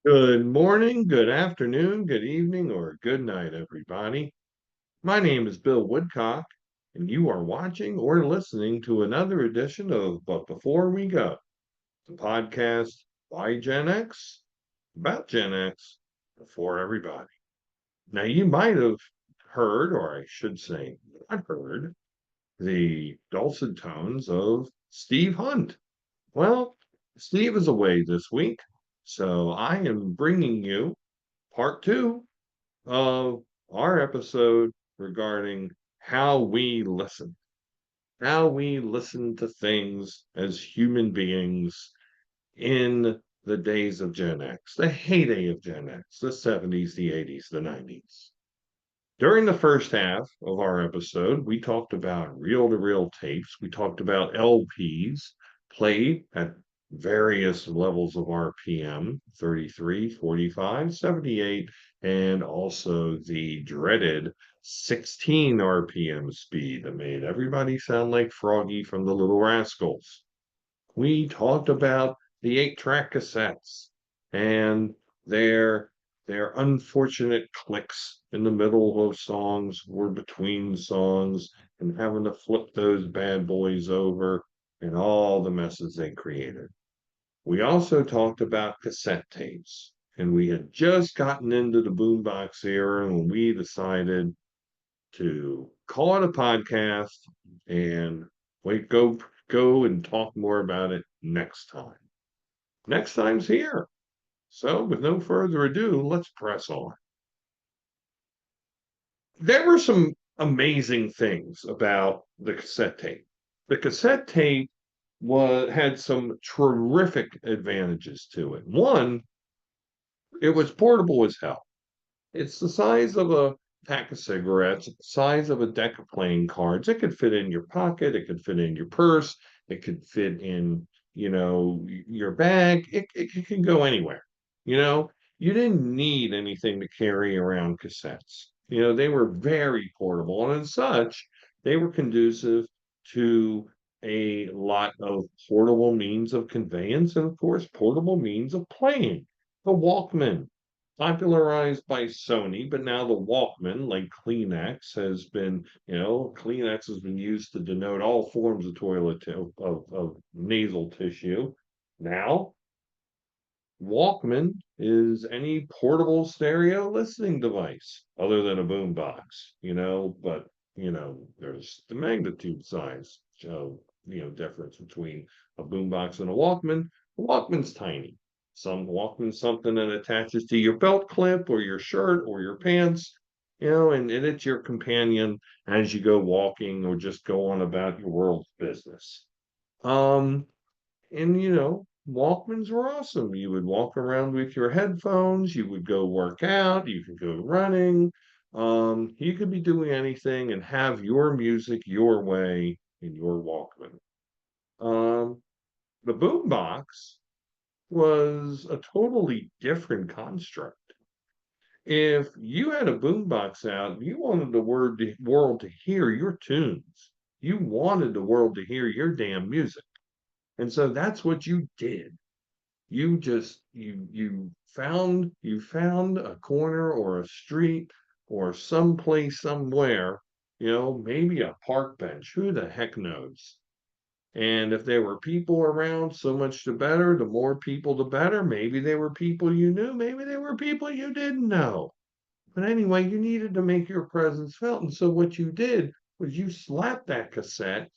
Good morning, good afternoon, good evening, or good night, everybody. My name is Bill Woodcock, and you are watching or listening to another edition of But Before We Go, the podcast by Gen X, about Gen X, for everybody. Now, you might have heard, or I should say, not heard, the dulcet tones of Steve Hunt. Well, Steve is away this week, so I am bringing you part two of our episode regarding how we listen to things as human beings in the days of Gen X, the heyday of Gen X, the 70s, the 80s, the 90s. During the first half of our episode, we talked about reel to reel tapes. We talked about LPs played at various levels of RPM 33, 45, 78, and also the dreaded 16 RPM speed that made everybody sound like Froggy from the Little Rascals. We talked about the 8-track cassettes and their their unfortunate clicks in the middle of songs or between songs and having to flip those bad boys over and all the messes they created. We also talked about cassette tapes, and we had just gotten into the boombox era when we decided to call it a podcast and go and talk more about it next time. Next time's here. So, with no further ado, let's press on. There were some amazing things about the cassette tape. The cassette tape had some terrific advantages to it. One, it was portable as hell. It's the size of a pack of cigarettes, the size of a deck of playing cards. It could fit in your pocket, it could fit in your purse, it could fit in, your bag. It can go anywhere. You know, you didn't need anything to carry around cassettes. They were very portable, and as such, they were conducive to a lot of portable means of conveyance and, of course, portable means of playing. The Walkman, popularized by Sony, but now the Walkman, like Kleenex, Kleenex has been used to denote all forms of of nasal tissue. Now, Walkman is any portable stereo listening device other than a boombox, but there's the magnitude size, difference between a boombox and a Walkman. A Walkman's tiny. Some Walkman's something that attaches to your belt clip or your shirt or your pants, and it's your companion as you go walking or just go on about your world's business. Um, and Walkmans were awesome. You would walk around with your headphones, you would go work out, you could go running. You could be doing anything and have your music your way in your Walkman. Um, the boombox was a totally different construct. If you had a boombox out, you wanted world to hear your tunes. You wanted the world to hear your damn music. And so that's what you did. You found a corner or a street or someplace somewhere, maybe a park bench, who the heck knows? And if there were people around, so much the better. The more people, the better. Maybe they were people you knew, maybe they were people you didn't know. But anyway, you needed to make your presence felt. And so what you did was you slapped that cassette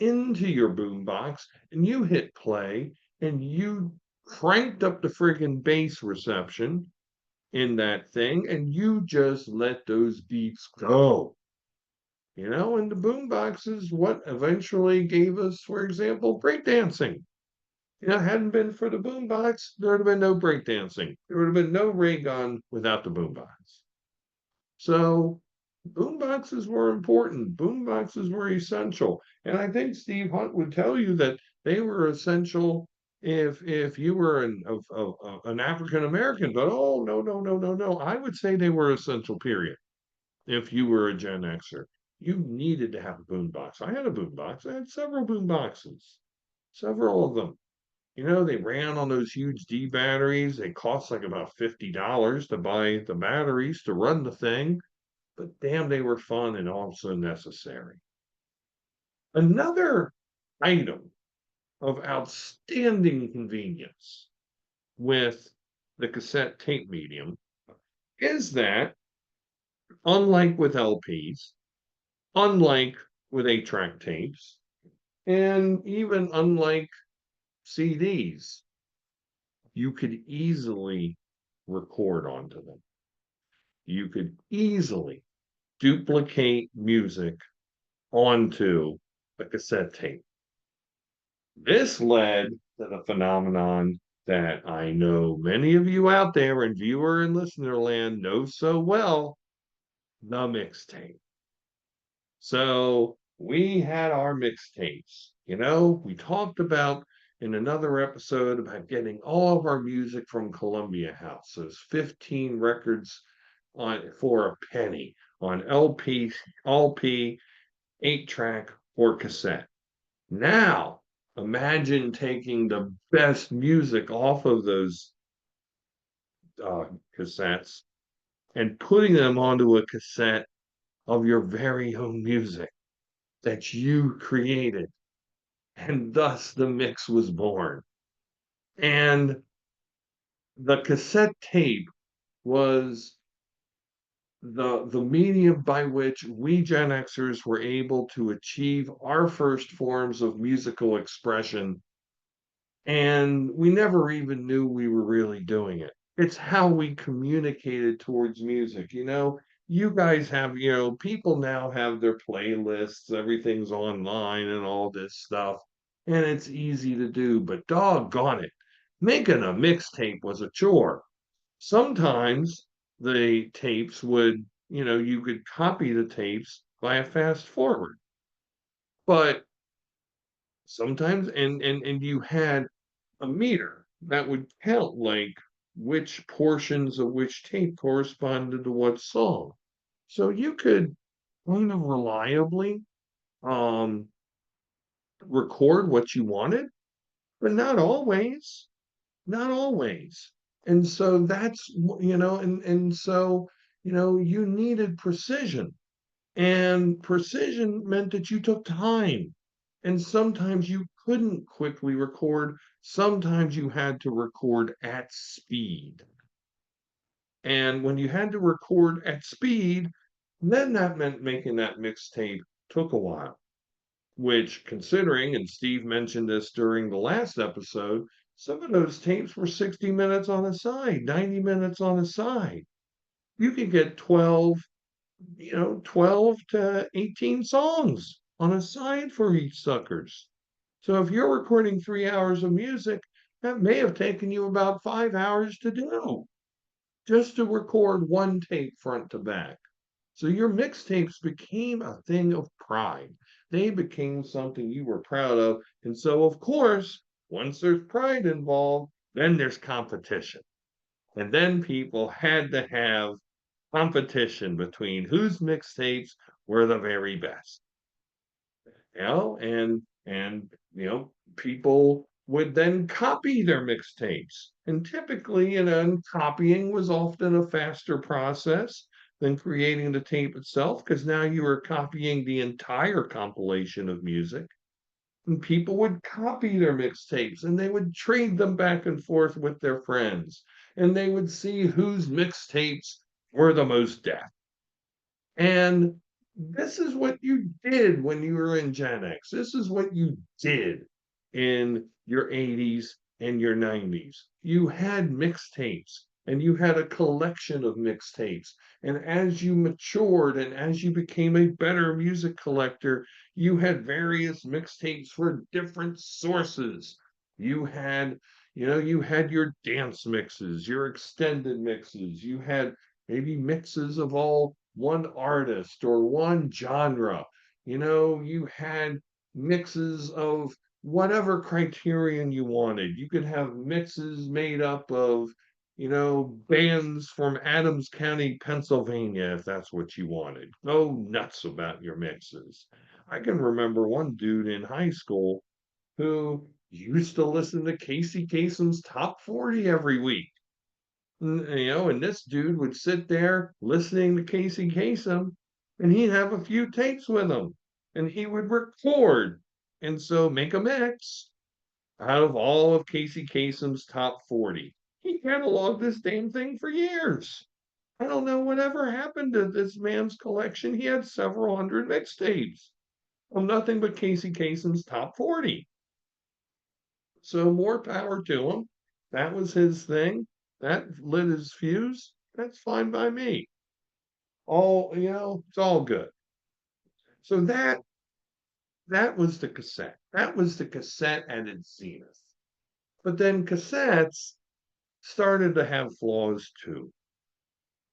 into your boombox and you hit play and you cranked up the friggin' bass reception in that thing and you just let those beats go. And the boombox is what eventually gave us, for example, breakdancing. Hadn't been for the boombox, there would have been no breakdancing. There would have been no ray gun without the boombox. So boomboxes were important. Boomboxes were essential. And I think Steve Hunt would tell you that they were essential if you were an African American. But oh no, no, no, no, no. I would say they were essential, period. If you were a Gen Xer. You needed to have a boombox. I had a boombox. I had several boomboxes, several of them. They ran on those huge D batteries. They cost like about $50 to buy the batteries to run the thing, but damn, they were fun and also necessary. Another item of outstanding convenience with the cassette tape medium is that, unlike with LPs, unlike with 8-track tapes, and even unlike CDs, you could easily record onto them. You could easily duplicate music onto a cassette tape. This led to the phenomenon that I know many of you out there in viewer and listener land know so well, the mixtape. So we had our mixtapes. We talked about in another episode about getting all of our music from Columbia House. Those 15 records on for a penny on LP, 8-track, or cassette. Now, imagine taking the best music off of those cassettes and putting them onto a cassette of your very own music that you created. And thus the mix was born. And the cassette tape was the medium by which we Gen Xers were able to achieve our first forms of musical expression, and we never even knew we were really doing it. It's how we communicated towards music. You guys have, people now have their playlists, everything's online and all this stuff, and it's easy to do, but doggone it, making a mixtape was a chore. Sometimes the tapes would, you could copy the tapes by a fast forward, but sometimes, and you had a meter that would count like which portions of which tape corresponded to what song. So you could kind of reliably um, record what you wanted, but not always, not always. And so and so, you needed precision. And precision meant that you took time. And sometimes you couldn't quickly record. Sometimes you had to record at speed. And when you had to record at speed, then that meant making that mixtape took a while, which, considering, and Steve mentioned this during the last episode, some of those tapes were 60 minutes on the side, 90 minutes on the side. You could get 12 to 18 songs on a side for each suckers. So if you're recording 3 hours of music, that may have taken you about 5 hours to do just to record one tape front to back. So your mixtapes became a thing of pride. They became something you were proud of. And so, of course, once there's pride involved, then there's competition. And then people had to have competition between whose mixtapes were the very best. And people would then copy their mixtapes. And typically, copying was often a faster process than creating the tape itself, because now you were copying the entire compilation of music. And people would copy their mixtapes and they would trade them back and forth with their friends. And they would see whose mixtapes were the most deaf. And this is what you did when you were in Gen X. This is what you did in your 80s and your 90s. You had mixtapes and you had a collection of mixtapes. And as you matured and as you became a better music collector, you had various mixtapes for different sources. You had, you had your dance mixes, your extended mixes, you had maybe mixes of all one artist or one genre. You had mixes of whatever criterion you wanted. You could have mixes made up of, bands from Adams County, Pennsylvania, if that's what you wanted. Go nuts about your mixes. I can remember one dude in high school who used to listen to Casey Kasem's Top 40 every week. And this dude would sit there listening to Casey Kasem, and he'd have a few tapes with him, and he would record, and so make a mix out of all of Casey Kasem's top 40. He cataloged this damn thing for years. I don't know whatever happened to this man's collection. He had several hundred mixtapes of nothing but Casey Kasem's top 40. So more power to him. That was his thing. That lit his fuse. That's fine by me. It's all good. So that was the cassette. That was the cassette at its zenith. But then cassettes started to have flaws too.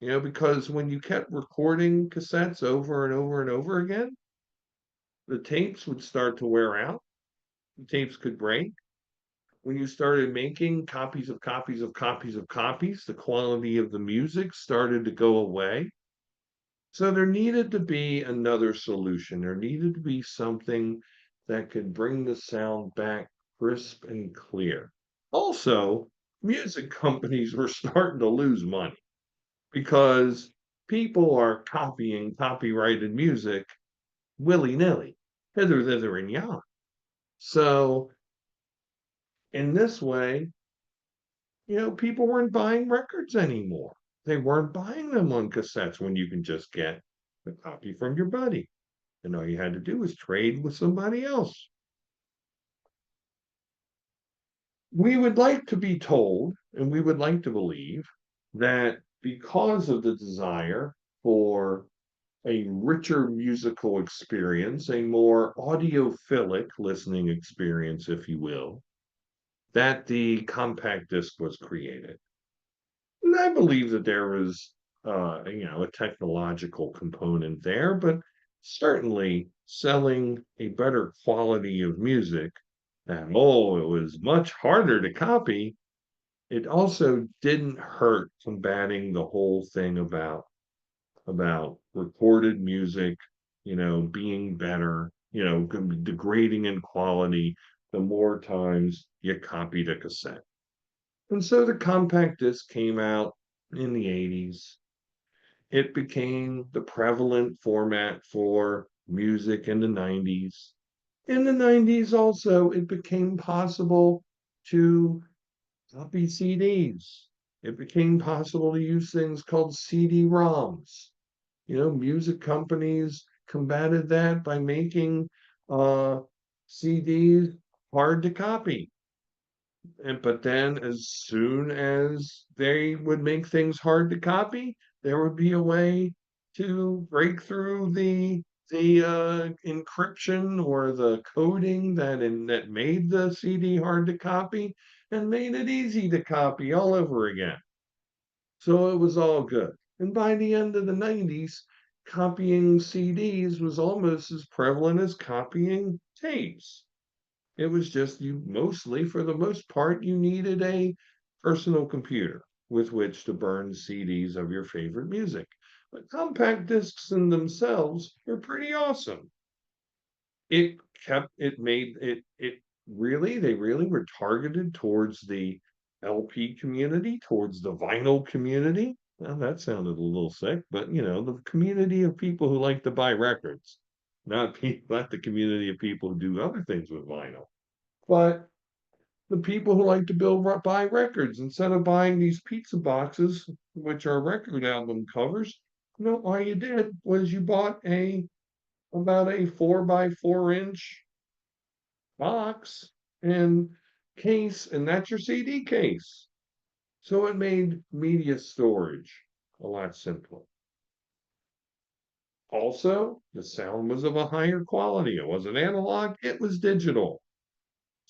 Because when you kept recording cassettes over and over and over again, the tapes would start to wear out. The tapes could break. When you started making copies of copies of copies of copies, the quality of the music started to go away. So there needed to be another solution. There needed to be something that could bring the sound back crisp and clear. Also, music companies were starting to lose money because people are copying copyrighted music willy-nilly, hither, thither, and yon. So in this way, people weren't buying records anymore. They weren't buying them on cassettes when you can just get a copy from your buddy. And all you had to do was trade with somebody else. We would like to be told, and we would like to believe, that because of the desire for a richer musical experience, a more audiophilic listening experience, if you will, that the compact disc was created. And I believe that there was, a technological component there, but certainly selling a better quality of music. And it was much harder to copy. It also didn't hurt combating the whole thing about recorded music, being better, degrading in quality the more times you copied a cassette. And so the compact disc came out in the 80s. It became the prevalent format for music in the 90s. In the 90s, also, it became possible to copy CDs. It became possible to use things called CD-ROMs. Music companies combated that by making CDs hard to copy. But then as soon as they would make things hard to copy, there would be a way to break through the encryption or the coding that made the CD hard to copy and made it easy to copy all over again. So it was all good. And by the end of the 90s, copying CDs was almost as prevalent as copying tapes. It was just mostly, for the most part, you needed a personal computer with which to burn CDs of your favorite music. But compact discs in themselves were pretty awesome. They really were targeted towards the LP community, towards the vinyl community. Well, that sounded a little sick, but the community of people who like to buy records, not the community of people who do other things with vinyl. But the people who like to buy records instead of buying these pizza boxes, which are record album covers, all you did was you bought about a 4 by 4 inch box and case, and that's your CD case. So it made media storage a lot simpler. Also, the sound was of a higher quality. It wasn't analog, it was digital.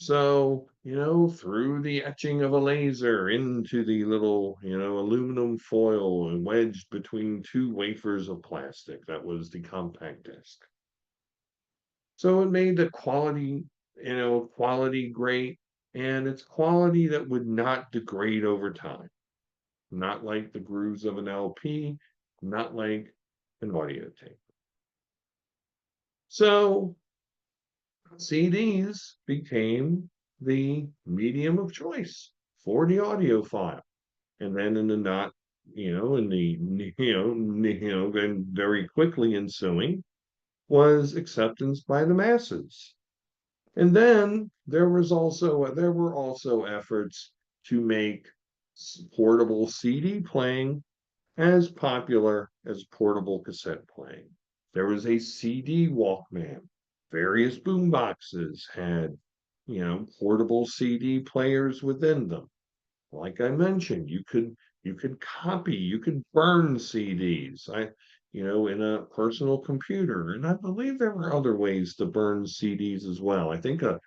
So, through the etching of a laser into the little, aluminum foil and wedged between two wafers of plastic, that was the compact disc. So it made the quality great, and it's quality that would not degrade over time. Not like the grooves of an LP, not like an audio tape. So CDs became the medium of choice for the audiophile. And then in the not, in the, then very quickly ensuing was acceptance by the masses. And then there were also efforts to make portable CD playing as popular as portable cassette playing. There was a CD Walkman. Various boomboxes had, portable CD players within them. Like I mentioned, you could copy, you could burn CDs. In a personal computer, and I believe there were other ways to burn CDs as well. I think a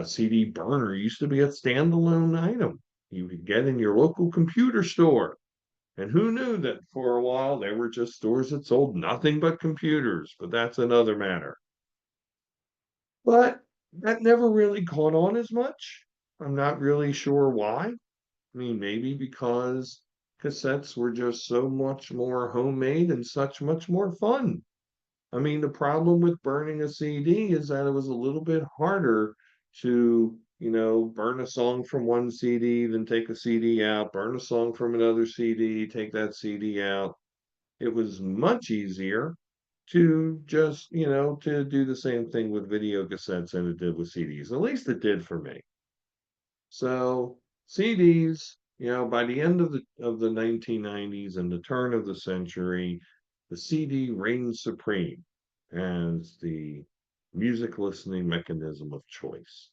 CD burner used to be a standalone item you could get in your local computer store. And who knew that for a while there were just stores that sold nothing but computers, but that's another matter. But that never really caught on as much. I'm not really sure why. I mean, maybe because cassettes were just so much more homemade and such much more fun. I mean, the problem with burning a CD is that it was a little bit harder to, burn a song from one CD, then take a CD out, burn a song from another CD, take that CD out. It was much easier to just, to do the same thing with video cassettes than it did with CDs. At least it did for me. So CDs, by the end of the 1990s and the turn of the century, the CD reigned supreme as the music listening mechanism of choice.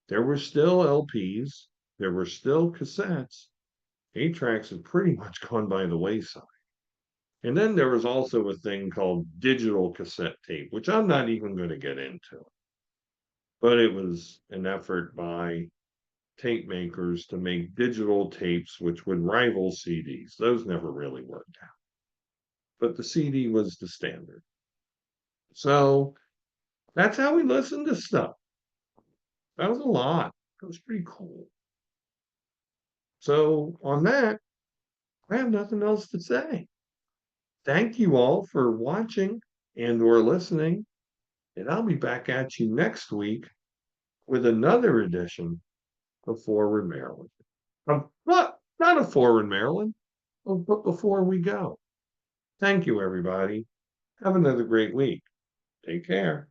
There were still LPs, there were still cassettes. 8 tracks had pretty much gone by the wayside. And then there was also a thing called digital cassette tape, which I'm not even going to get into. But it was an effort by tape makers to make digital tapes which would rival CDs. Those never really worked out. But the CD was the standard. So that's how we listened to stuff. That was a lot. That was pretty cool. So on that, I have nothing else to say. Thank you all for watching and or listening, and I'll be back at you next week with another edition of Forward Maryland. Not a Forward Maryland, but before we go. Thank you, everybody. Have another great week. Take care.